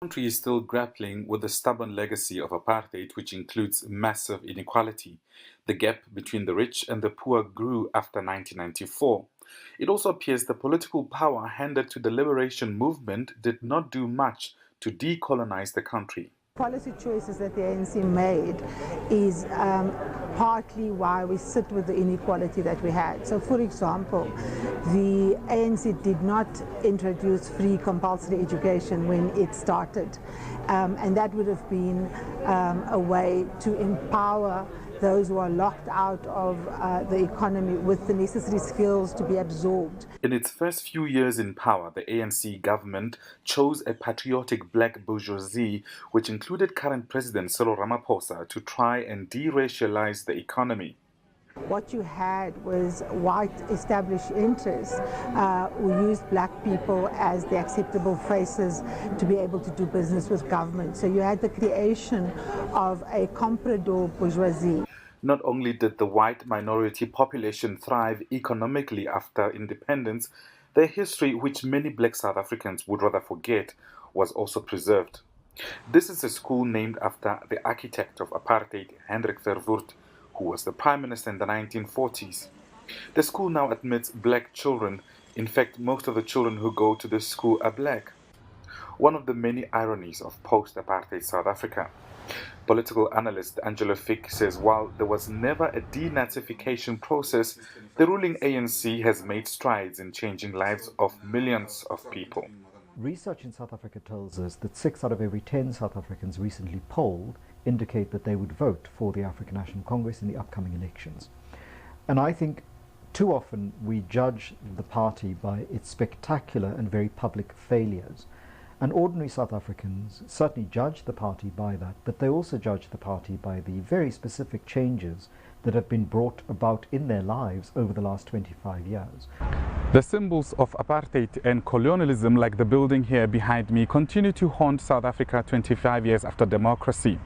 The country is still grappling with the stubborn legacy of apartheid, which includes massive inequality. The gap between the rich and the poor grew after 1994. It also appears the political power handed to the liberation movement did not do much to decolonize the country. Policy choices that the ANC made is partly why we sit with the inequality that we had. So, for example, the ANC did not introduce free compulsory education when it started, and that would have been a way to empower those who are locked out of the economy with the necessary skills to be absorbed. In its first few years in power, the ANC government chose a patriotic black bourgeoisie, which included current President Cyril Ramaphosa, to try and de-racialize the economy. What you had was white established interests who used black people as the acceptable faces to be able to do business with government. So you had the creation of a comprador bourgeoisie. Not only did the white minority population thrive economically after independence, their history, which many black South Africans would rather forget, was also preserved. This is a school named after the architect of apartheid, Hendrik Verwoerd, who was the prime minister in the 1940s. The school now admits black children. In fact, most of the children who go to this school are black. One of the many ironies of post-apartheid South Africa. Political analyst Angelo Fick says while there was never a denazification process, the ruling ANC has made strides in changing lives of millions of people. Research in South Africa tells us that 6 out of every 10 South Africans recently polled indicate that they would vote for the African National Congress in the upcoming elections. And I think too often we judge the party by its spectacular and very public failures. And ordinary South Africans certainly judge the party by that, but they also judge the party by the very specific changes that have been brought about in their lives over the last 25 years. The symbols of apartheid and colonialism, like the building here behind me, continue to haunt South Africa 25 years after democracy.